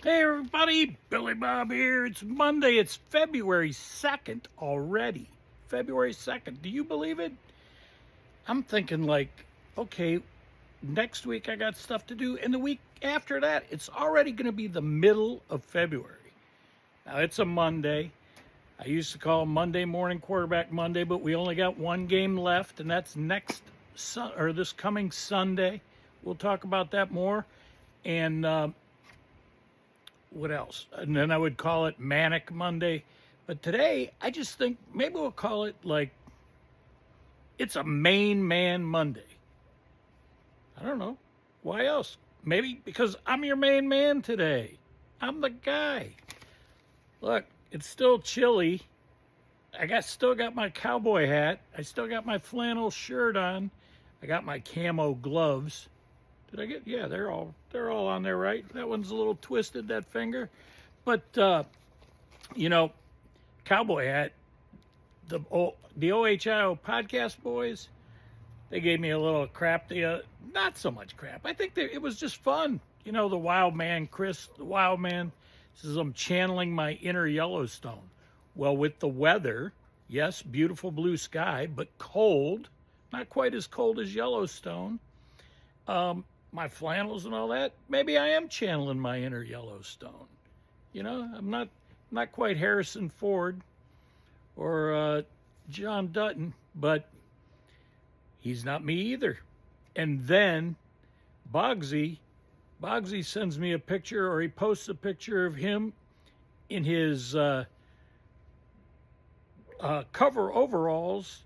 Hey everybody, Billy Bob here. It's Monday. It's February 2nd already. February 2nd. Do you believe it? I'm thinking okay, next week I got stuff to do, and the week after that, it's already going to be the middle of February. Now, it's a Monday. I used to call Monday Morning Quarterback Monday, but we only got one game left, and that's this coming Sunday. We'll talk about that more. And what else? And then I would call it Manic Monday. But today, I just think maybe we'll call it it's a Main Man Monday. I don't know. Why else? Maybe because I'm your main man today. I'm the guy. Look, it's still chilly. Still got my cowboy hat. I still got my flannel shirt on. I got my camo gloves. Did I get? Yeah, they're all on there, right? That one's a little twisted, that finger. But cowboy hat. The OHIO podcast boys, they gave me a little crap. Not so much crap. I think it was just fun. The wild man, Chris, the wild man, says I'm channeling my inner Yellowstone. Well, with the weather, yes, beautiful blue sky, but cold. Not quite as cold as Yellowstone. My flannels and all that, maybe I am channeling my inner Yellowstone. I'm not quite Harrison Ford or John Dutton, but he's not me either. And then Boggsy sends me a picture, or he posts a picture of him in his cover overalls,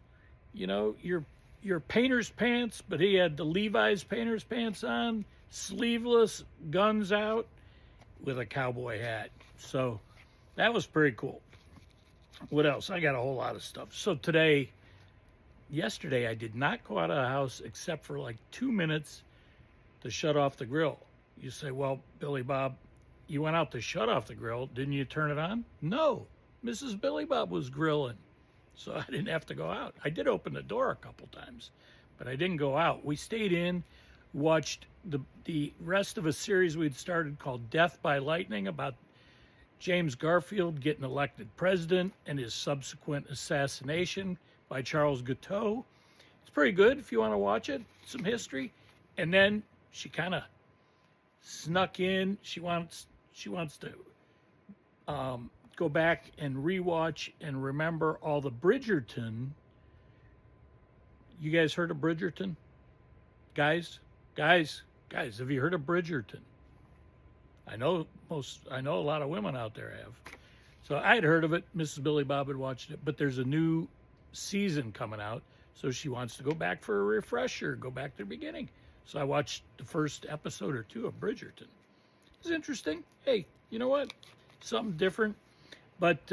your painter's pants, but he had the Levi's painter's pants on, sleeveless, guns out, with a cowboy hat. So that was pretty cool. What else? I got a whole lot of stuff. So yesterday, I did not go out of the house except for 2 minutes to shut off the grill. You say, well, Billy Bob, you went out to shut off the grill. Didn't you turn it on? No. Mrs. Billy Bob was grilling, so I didn't have to go out. I did open the door a couple times, but I didn't go out. We stayed in, watched the rest of a series we'd started called Death by Lightning, about James Garfield getting elected president and his subsequent assassination by Charles Guiteau. It's pretty good if you want to watch it. Some history. And then she kind of snuck in. She wants to go back and rewatch and remember all the Bridgerton. You guys heard of Bridgerton? Guys, have you heard of Bridgerton? I know a lot of women out there have. So I'd heard of it. Mrs. Billy Bob had watched it, but there's a new season coming out, so she wants to go back for a refresher, go back to the beginning. So I watched the first episode or two of Bridgerton. It's interesting. Hey, you know what? Something different. But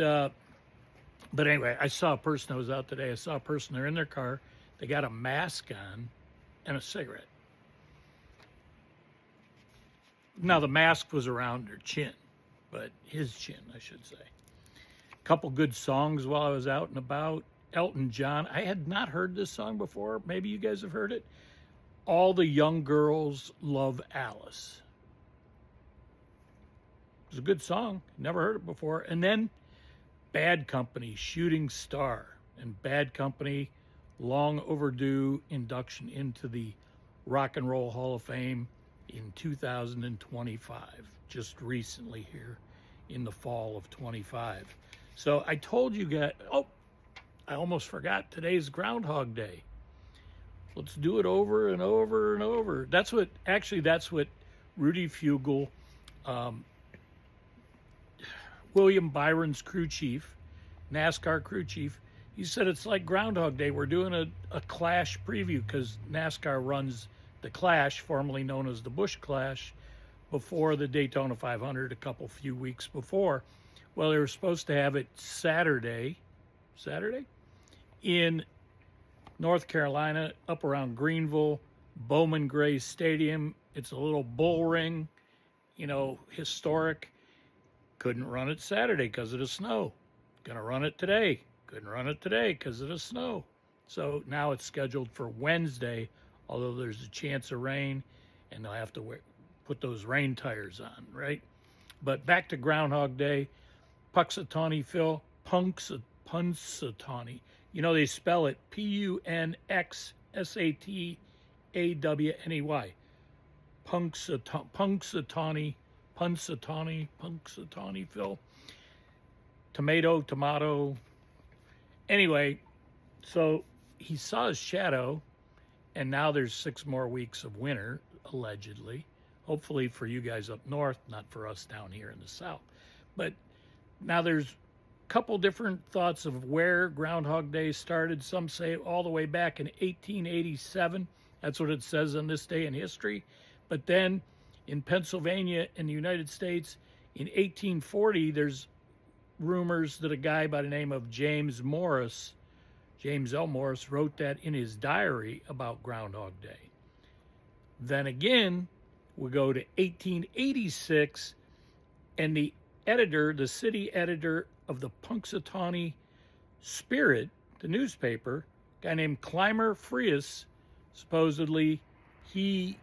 anyway, I saw a person that was out today. I saw a person, they're in their car. They got a mask on and a cigarette. Now, the mask was around her chin, but his chin, I should say. A couple good songs while I was out and about. Elton John. I had not heard this song before. Maybe you guys have heard it. All the Young Girls Love Alice. It was a good song. Never heard it before. And then Bad Company, Shooting Star. And Bad Company, long overdue induction into the Rock and Roll Hall of Fame in 2025, just recently here in the fall of 25. So I told you guys, I almost forgot, today's Groundhog Day. Let's do it over and over and over. That's what Rudy Fugle, William Byron's crew chief, NASCAR crew chief, he said it's like Groundhog Day. We're doing a Clash preview because NASCAR runs the Clash, formerly known as the Busch Clash, before the Daytona 500 few weeks before. Well, they were supposed to have it Saturday in North Carolina, up around Greenville, Bowman Gray Stadium. It's a little bull ring, historic. Couldn't run it Saturday because of the snow. Gonna run it today. Couldn't run it today because of the snow. So now it's scheduled for Wednesday, although there's a chance of rain, and they'll have to put those rain tires on, right? But back to Groundhog Day, Punxsutawney Phil, Punxsutawney. You know, they spell it Punxsatawney. Punxsutawney Phil. Tomato. Anyway, so he saw his shadow, and now there's 6 more weeks of winter, allegedly. Hopefully for you guys up north, not for us down here in the south. But now there's a couple different thoughts of where Groundhog Day started. Some say all the way back in 1887. That's what it says on this day in history. But then in Pennsylvania in the United States in 1840, there's rumors that a guy by the name of James L. Morris, wrote that in his diary about Groundhog Day. Then again, we go to 1886, and the city editor of the Punxsutawney Spirit, the newspaper, a guy named Clymer Frias, supposedly he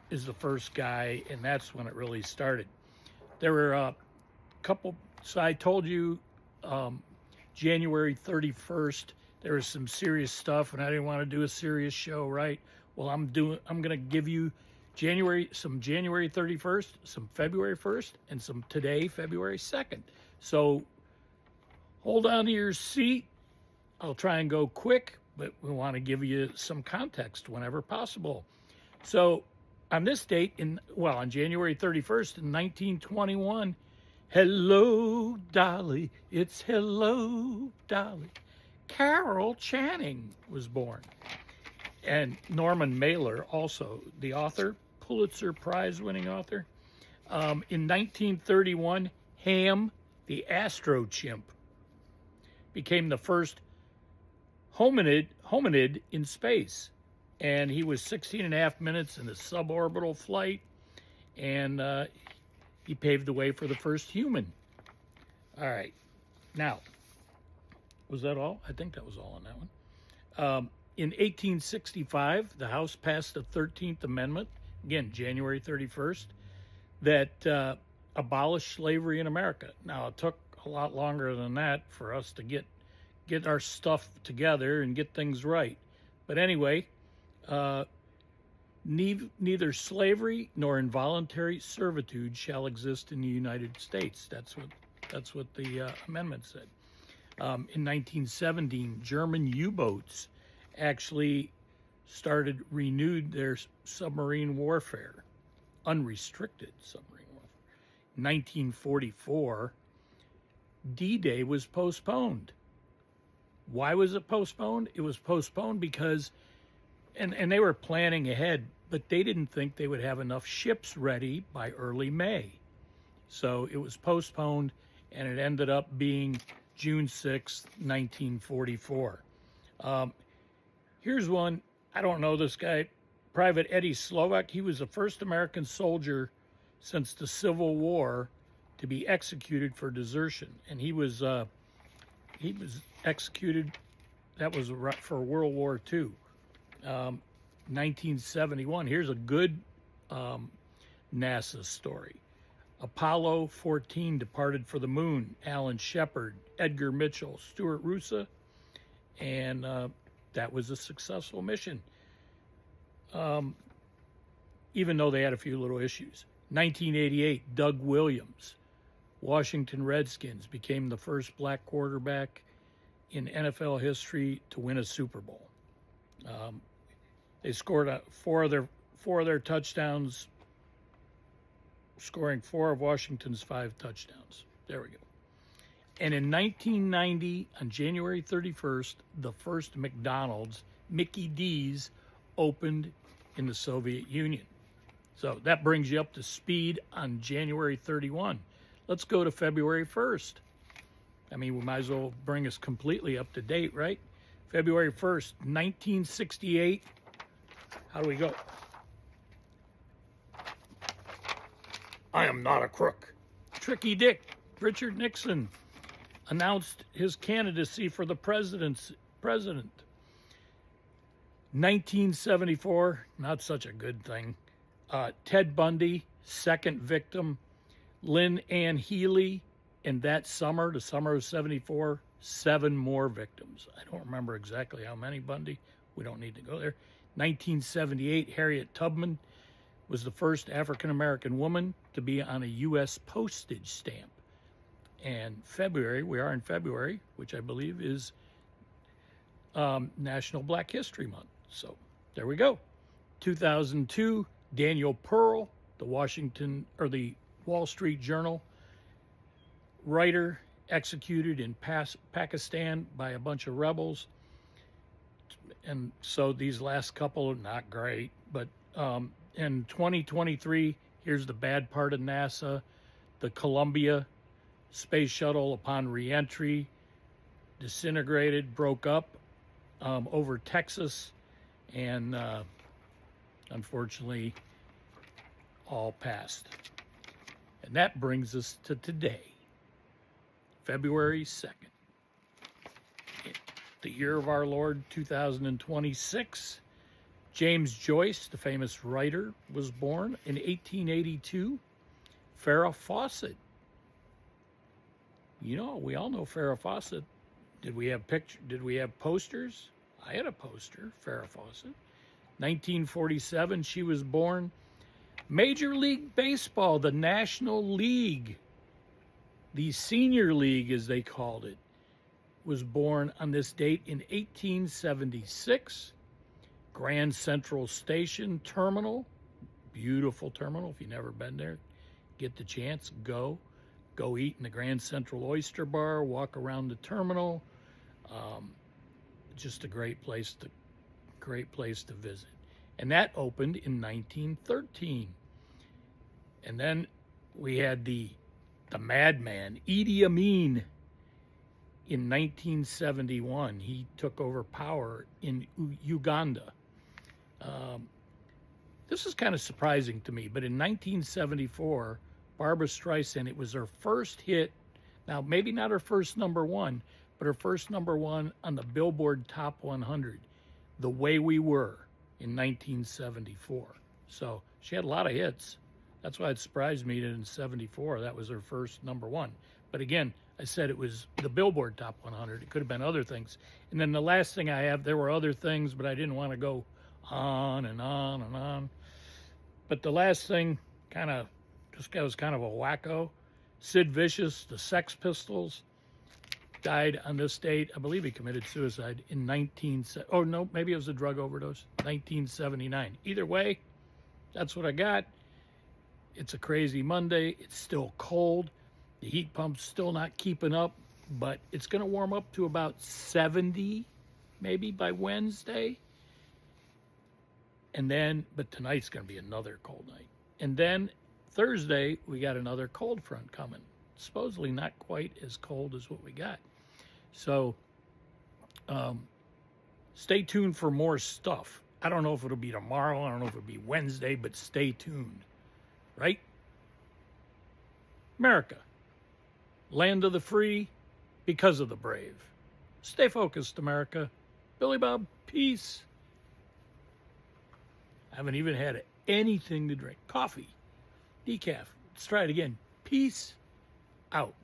is the first guy, and that's when it really started. There were a couple, so I told you January 31st, there was some serious stuff, and I didn't want to do a serious show, right? Well, I'm going to give you some January 31st, some February 1st, and some today, February 2nd. So hold on to your seat. I'll try and go quick, but we want to give you some context whenever possible. So on this date, on January 31st in 1921, hello, Dolly, it's hello, Dolly, Carol Channing was born. And Norman Mailer, also the author, Pulitzer Prize-winning author. In 1931, Ham, the astro chimp, became the first hominid in space. And he was 16 and a half minutes in a suborbital flight, and he paved the way for the first human. All right. Now, was that all? I think that was all on that one. In 1865, the House passed the 13th Amendment, again, January 31st, that abolished slavery in America. Now, it took a lot longer than that for us to get our stuff together and get things right. But anyway, neither slavery nor involuntary servitude shall exist in the United States. That's what the amendment said. In 1917, German U-boats actually renewed their submarine warfare, unrestricted submarine warfare. 1944, D-Day was postponed. Why was it postponed? It was postponed because, and they were planning ahead, but they didn't think they would have enough ships ready by early May. So it was postponed, and it ended up being June 6th, 1944. Here's one. I don't know this guy, Private Eddie Slovak. He was the first American soldier since the Civil War to be executed for desertion, and he was executed. That was for World War II. 1971. Here's a good NASA story. Apollo 14 departed for the moon. Alan Shepard, Edgar Mitchell, Stuart Roosa, and that was a successful mission, even though they had a few little issues. 1988, Doug Williams, Washington Redskins, became the first black quarterback in NFL history to win a Super Bowl. They scored four of their touchdowns, scoring 4 of Washington's 5 touchdowns. There we go. And in 1990, on January 31st, the first McDonald's, Mickey D's, opened in the Soviet Union. So that brings you up to speed on January 31. Let's go to February 1st. I mean, we might as well bring us completely up to date, right? February 1st, 1968. How do we go? I am not a crook. Tricky Dick, Richard Nixon, announced his candidacy for the president. 1974, not such a good thing. Ted Bundy, second victim, Lynn Ann Healy, and that summer, the summer of 74, 7 more victims. I don't remember exactly how many, Bundy. We don't need to go there. 1978, Harriet Tubman was the first African-American woman to be on a U.S. postage stamp. And February, we are in February, which I believe is National Black History Month. So there we go. 2002, Daniel Pearl, the Wall Street Journal writer, executed in Pakistan by a bunch of rebels. And so these last couple are not great. But in 2023, here's the bad part of NASA. The Columbia space shuttle, upon reentry, disintegrated, broke up over Texas, and unfortunately all passed. And that brings us to today, February 2nd, the year of our Lord 2026. James Joyce, the famous writer, was born in 1882. Farrah Fawcett. You know, we all know Farrah Fawcett. Did we have posters? I had a poster, Farrah Fawcett. 1947, she was born. Major League Baseball, the National League, the Senior League as they called it, was born on this date in 1876. Grand Central Station Terminal, beautiful terminal. If you've never been there, get the chance, go eat in the Grand Central Oyster Bar, walk around the terminal. Just a great place to visit. And that opened in 1913. And then we had the madman, Idi Amin, in 1971. He took over power in Uganda. This is kind of surprising to me, but in 1974, Barbra Streisand, it was her first hit. Now, maybe not her first number one, but her first number one on the Billboard Top 100, The Way We Were, in 1974. So she had a lot of hits. That's why it surprised me that in 74, that was her first number one. But again, I said it was the Billboard Top 100. It could have been other things. And then the last thing I have, there were other things, but I didn't want to go on and on and on. But the last thing this guy was kind of a wacko. Sid Vicious, the Sex Pistols, died on this date. I believe he committed suicide in maybe it was a drug overdose, 1979. Either way, that's what I got. It's a crazy Monday. It's still cold. The heat pump's still not keeping up, but it's going to warm up to about 70 maybe by Wednesday. But tonight's going to be another cold night. And then Thursday, we got another cold front coming. Supposedly not quite as cold as what we got. So stay tuned for more stuff. I don't know if it'll be tomorrow. I don't know if it'll be Wednesday, but stay tuned. Right? America, land of the free, because of the brave. Stay focused, America. Billy Bob, peace. I haven't even had anything to drink. Coffee, decaf. Let's try it again. Peace out.